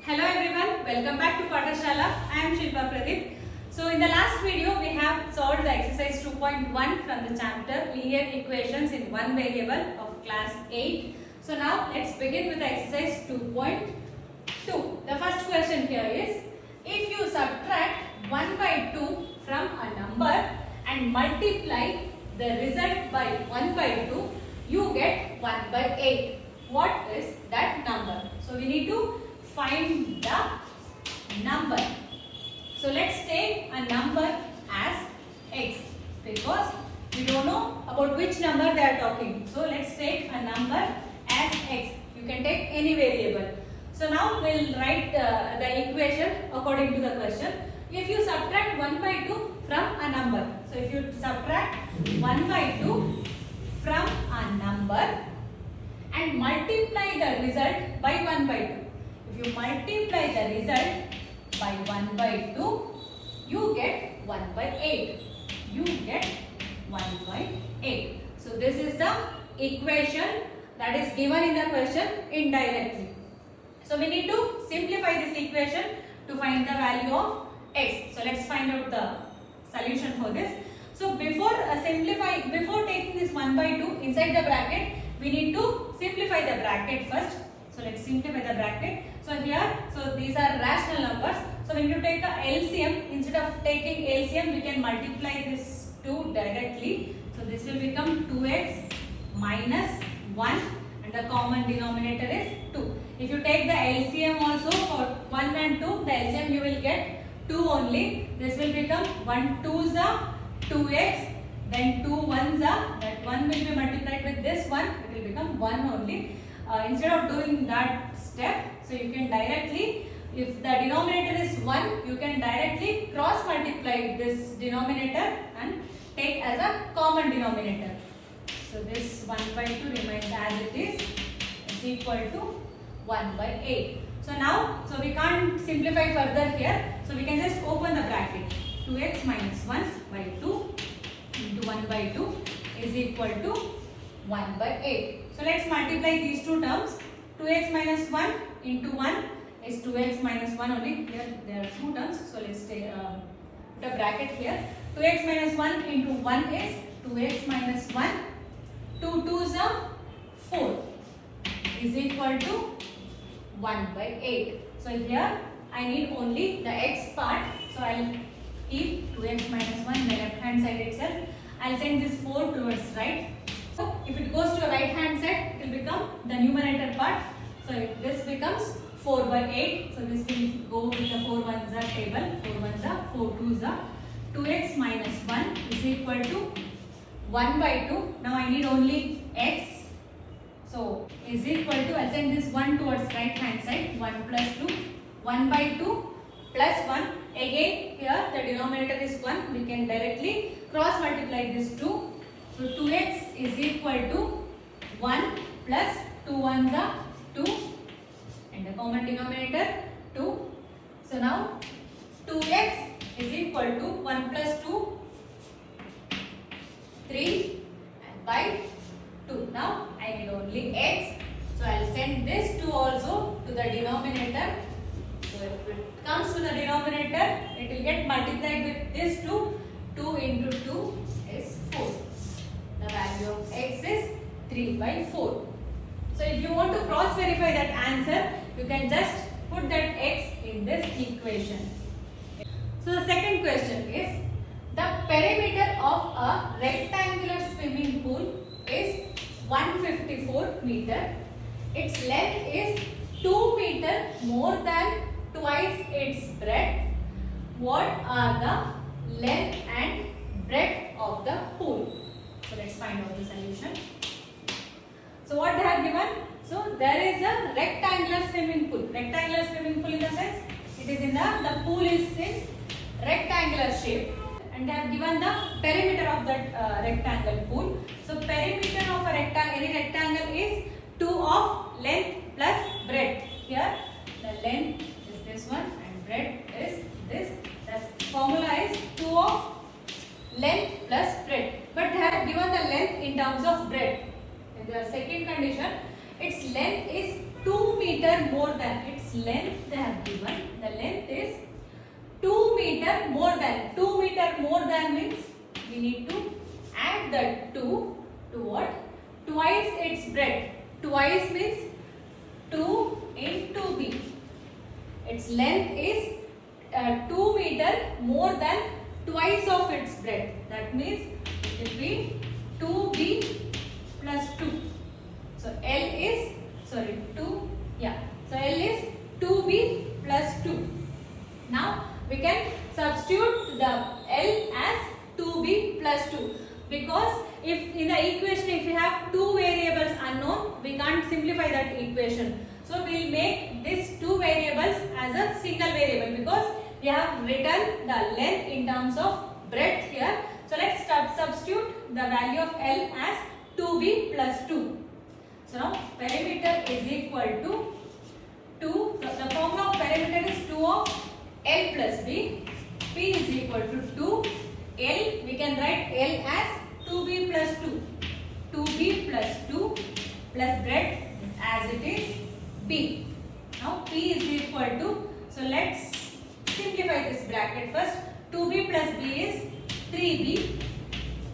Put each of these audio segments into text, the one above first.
Hello everyone, welcome back to Pathashala. I am Shilpa Pradeep. So in the last video we have solved the exercise 2.1 from the chapter linear equations in one variable of class 8. So now let's begin with the exercise 2.2. The first question here is, if you subtract 1 by 2 from a number and multiply the result by 1 by 2, you get 1 by 8. What is that number? So we need to find the number. So let's take a number as x because we don't know about which number they are talking. So let's take a number as x. You can take any variable. So now we'll write the equation according to the question. If you subtract 1 by 2 from a number. So if you subtract 1 by 2 from a number and multiply the result by 1 by 2. If you multiply the result by 1 by 2, you get 1 by 8. You get 1 by 8. So this is the equation that is given in the question indirectly. So we need to simplify this equation to find the value of x. So let's find out the solution for this. So before taking this 1 by 2 inside the bracket, we need to simplify the bracket first. So let's simplify the bracket. So here, these are rational numbers. So when you take a LCM, instead of taking LCM, we can multiply this 2 directly. So this will become 2x minus 1 and the common denominator is 2. If you take the LCM also for 1 and 2, the LCM you will get 2 only. This will become 1 2s are 2x, then 2 1s are, that 1 will be multiplied with this 1, it will become 1 only. Instead of doing that step, so you can directly, if the denominator is 1, you can directly cross multiply this denominator and take as a common denominator. So this 1 by 2 remains as it is equal to 1 by 8. So now, we can't simplify further here. So we can just open the bracket. 2x minus 1 by 2 into 1 by 2 is equal to 1 by 8. So let's multiply these two terms. 2x minus 1 into 1 is 2x minus 1 only. Here there are two terms. So let's put a bracket here. 2x minus 1 into 1 is 2x minus 1. 2 2s are 4 is equal to 1 by 8. So here I need only the x part. So I'll keep 2x minus 1 in the left hand side itself. I'll send this 4 towards right. So if it goes to the right hand side, it will become the numerator part. So if this becomes 4 by 8. So this will go with the 4 1s are table. 4 1s are, 4 2s are. 2x minus 1 is equal to 1 by 2. Now I need only x. So is equal to, I'll send this 1 towards right hand side. 1 plus 2. 1 by 2 plus 1. Again here the denominator is 1. We can directly cross multiply this 2. So 2x is equal to 1 plus 2 1s are 2 and the common denominator 2. So now 2x is equal to 1 plus 2 3 and by 2. Now I need only x. So I will send this 2 also to the denominator. So if it comes to the denominator, it will get multiplied with this 2. 2 into 2 is 4. The value of x is 3 by 4. So if you want to cross verify that answer, you can just put that x in this equation. So the second question is, the perimeter of a rectangular swimming pool is 154 meter. Its length is 2 meter more than twice its breadth. What are the length and breadth of the pool? So let's find out the solution. So what they have given? So there is a rectangular swimming pool. Rectangular swimming pool in the sense, it is in the pool is in rectangular shape. And they have given the perimeter of that rectangle pool. So perimeter of a rectangle, any rectangle is 2 of length plus breadth. Here the length is this one and breadth is this. The formula is 2 of length plus breadth. But they have given the length in terms of breadth. In the second condition, its length is 2 meter more than, its its length they have given. The length is 2 meter more than. 2 meter more than means we need to add the 2 to what? Twice its breadth. Twice means 2 into b. Its length is 2 meter more than twice of its breadth. That means it will be 2b plus 2. So L is, sorry, 2, yeah. So L is 2b plus 2. Now we can substitute the L as 2b plus 2, because if in the equation if we have two variables unknown, we can't simplify that equation. So we will make these two variables as a single variable, because we have written the length in terms of breadth here. So let's substitute the value of L as 2b plus 2. So now perimeter is equal to 2. The formula of perimeter is 2 of L plus b. P is equal to 2. L, we can write L as 2b plus 2. 2b plus 2 plus breadth as it is b. Now P is equal to, so let's simplify this bracket first. 2b plus b is 3b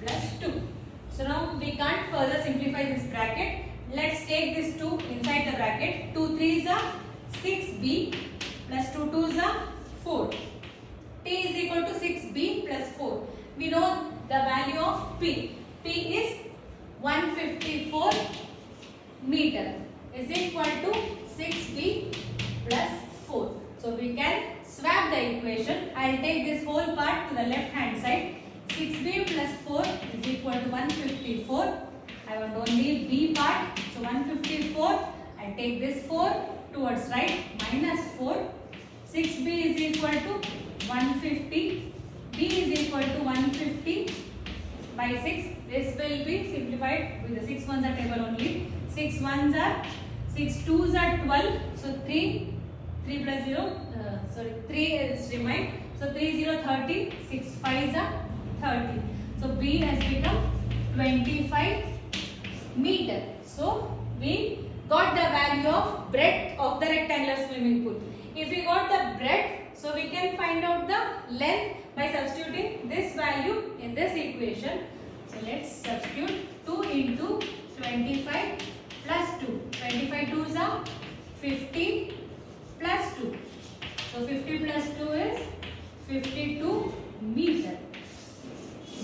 plus 2. So now we can't further simplify this bracket. Let's take this 2 inside the bracket. 2 3s are 6b plus 2 2s are 4. P is equal to 6b plus 4. We know the value of P. P is 154 meter is equal to 6b plus 4. So we can swap the equation. I will take this whole part to the left hand side. 6b plus 4 is equal to 154. I want only b part. So 154. I take this 4 towards right, minus 4. 6b is equal to 150. B is equal to 150 by 6. This will be simplified with the 6 ones are table only. 6 ones are 6 2s are 12. So 3 plus 0. 3 is remained. So 3 0 30. 6 5s are 30. So B has become 25 meter. So we got the value of breadth of the rectangular swimming pool. If we got the breadth, so we can find out the length by substituting this value in this equation. So let's substitute 2 into 25 plus 2. 25 2s are 50 plus 2. So 50 plus 2 is 52 meter.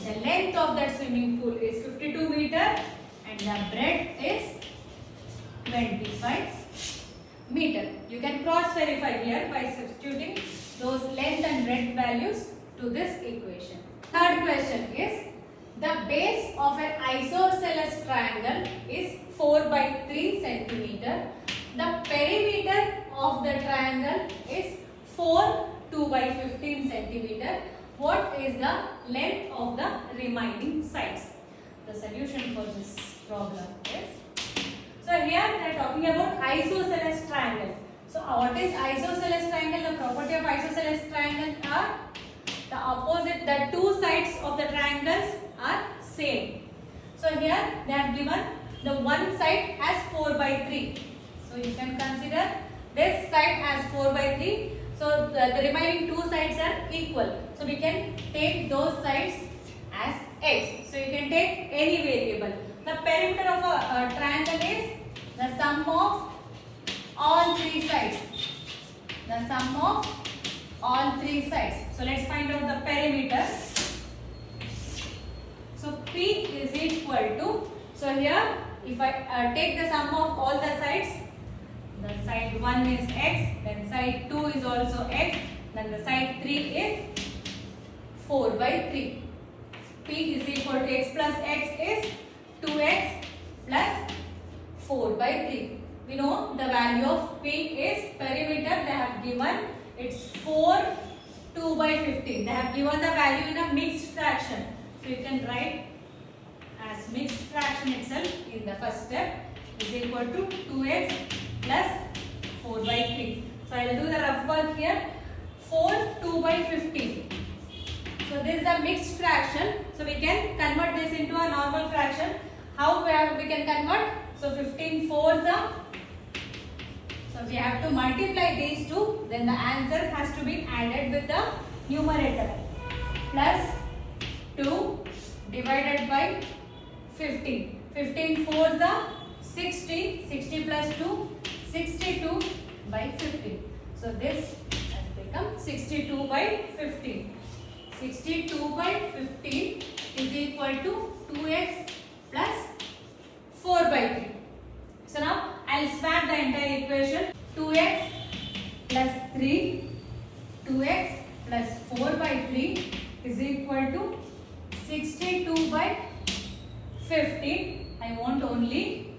The length of that swimming pool is 52 meter and the breadth is 25 meter. You can cross verify here by substituting those length and breadth values to this equation. Third question is, the base of an isosceles triangle is 4 by 3 centimeter. The perimeter of the triangle is 4 2 by 15 centimeter. What is the length of the remaining sides? The solution for this problem is, so here they are talking about isosceles triangle. So what is isosceles triangle? The property of isosceles triangle are the opposite, the two sides of the triangles are same. So here they have given the one side as 4 by 3. So you can consider this side as 4 by 3. So the remaining two sides are equal. So we can take those sides as x. So you can take any variable. The perimeter of a triangle is the sum of all three sides. The sum of all three sides. So let's find out the perimeter. So P is equal to, so here if I take the sum of all the sides, the side 1 is x, then side 2 is also x, then the side 3 is 4 by 3. P is equal to x plus x is 2x plus 4 by 3. We know the value of P is perimeter they have given, it's 4 2 by 15. They have given the value in a mixed fraction. So you can write as mixed fraction itself in the first step is equal to 2x plus 4 by 3. So I will do the rough work here. 4 2 by 15. So this is a mixed fraction. So we can convert this into a normal fraction. How we can convert? So 15 4s are, so So if you have to multiply these two, then the answer has to be added with the numerator. Plus 2 divided by 15. 15 fours are 60. 60 plus 2, 62 by 15. So this has become 62 by 15. 62 by 15 is equal to 2x plus 4 by 3. So now I will swap the entire equation. 2x plus 3, 2x plus 4 by 3 is equal to 62 by 15. I want only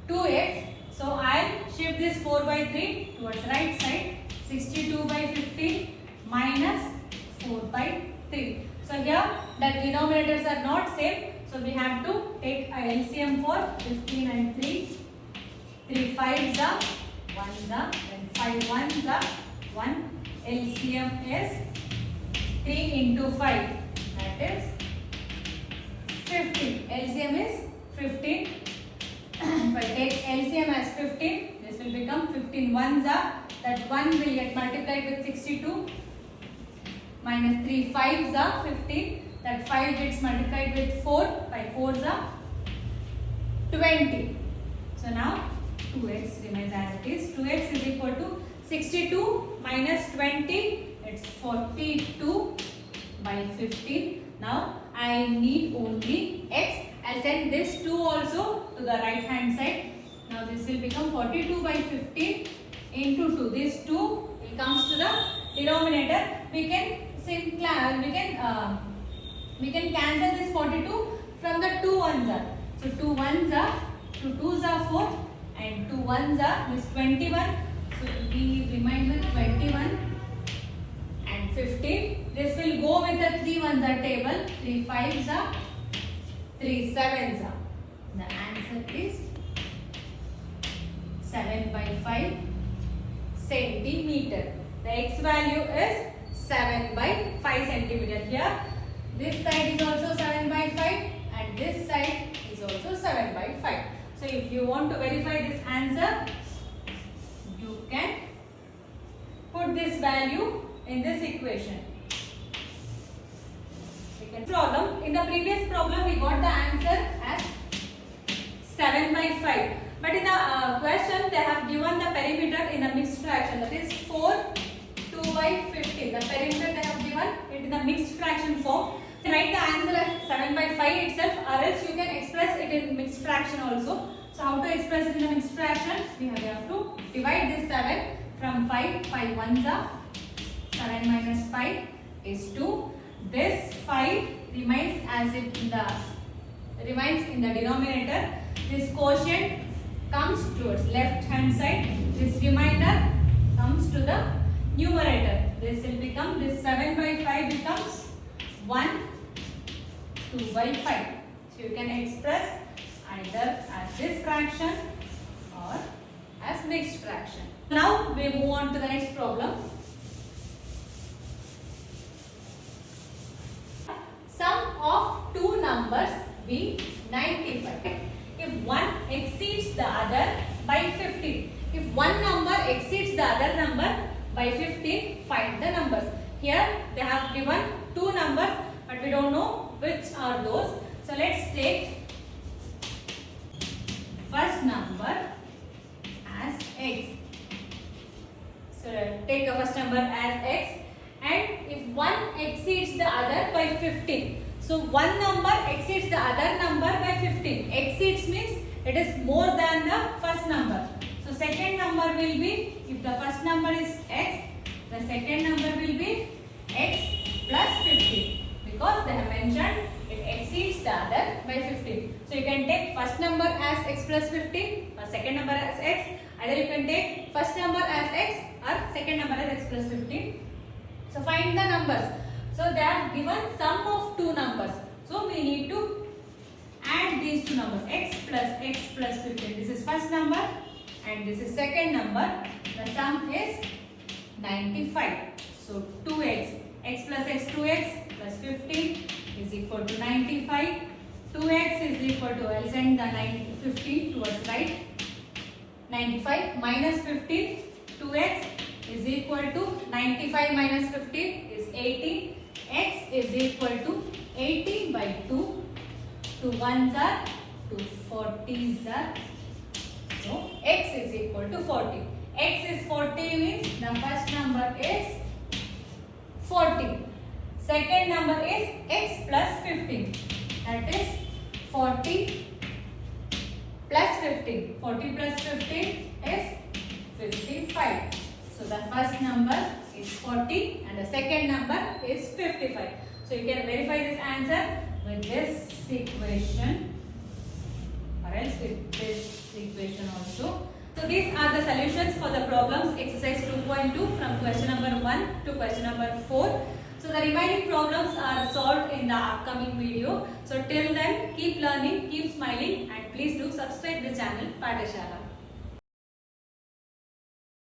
2x. So I will shift this 4 by 3 towards right side. 62 by 15 minus 4 by 3. So here the denominators are not same. So we have to take a LCM for 15 and 3. 3 5s are 1s are, and 5 1s are 1. LCM is 3 into 5, that is 15. LCM is 15. If I take LCM as 15, this will become 15 1s are, that 1 will get multiplied with 62, minus 3 5s are 15, that 5 gets multiplied with 4, 5 4s are 20. So now 2x remains as it is. 2x is equal to 62 minus 20, it's 42 by 15. Now I need only x. I'll send this 2 also to the right hand side. Now this will become 42 by 15 into 2. This 2 will comes to the denominator. We can cancel this 42 from the 2 1s are. So 2 1s are, 2 2s are 4, and 2 1s are this 21. So we remain with 21 and 15. This will go with the 3 1s are table. 3 5s are, 3 7s are. The answer is 7 by 5 centimeter. The x value is 7 by 5 centimeter. Here this side is also 7 by 5 and this side is also 7 by 5. So if you want to verify this answer, you can put this value in this equation. Problem. In the previous problem we got the answer as 7 by 5. But in the question they have given the perimeter in a mixed fraction, that is 4 2 by 15. The perimeter they have given it in the mixed fraction form. You write the answer as 7 by 5 itself, or else you can express it in mixed fraction also. So how to express it in a mixed fraction? We have to divide this 7 from 5. 5 1s are, 7 minus 5 is 2. This 5 remains as it remains in the denominator. This quotient comes towards left hand side. This remainder comes to the numerator. This will become, this 7 by 5 becomes 1 2 by 5. So you can express either as this fraction or as mixed fraction. Now we move on to the next problem. Sum of two numbers be 95. If one exceeds the other by 15. If one number exceeds the other number by 15, find the numbers. Here they have given two numbers, but we don't know which are those. So let's take first number as x. So take the first number as x, and if one exceeds the other by 15. So one number exceeds the other number by 15. Exceeds means it is more than the first number. So second number will be, if the first number is x, the second number will be x plus 15, because they have mentioned it exceeds the other by 15. So you can take first number as x plus 15 or second number as x. Either you can take first number as x or second number as x plus 15. So find the numbers. So they are given sum of two numbers. So we need to add these two numbers, x plus 15. This is first number and this is second number. The sum is 95. So 2x, x plus x, 2x plus 15 is equal to 95. 2x is equal to, I'll send the 15 towards right. 95 minus 15, 2x is equal to 95 minus 15 is 80. X is equal to 80 by 2. 2 1s are 2 40s are. So x is equal to 40. X is 40 means the first number is 40. Second number is x plus 15. That is 40 plus 15. 40 plus 15 is 55. So the first number is 40 and the second number is 55. So you can verify this answer with this equation or else with this equation also. So these are the solutions for the problems exercise 2.2 from question number 1 to question number 4. So the remaining problems are solved in the upcoming video. So till then, keep learning, keep smiling and please do subscribe the channel Pathashala.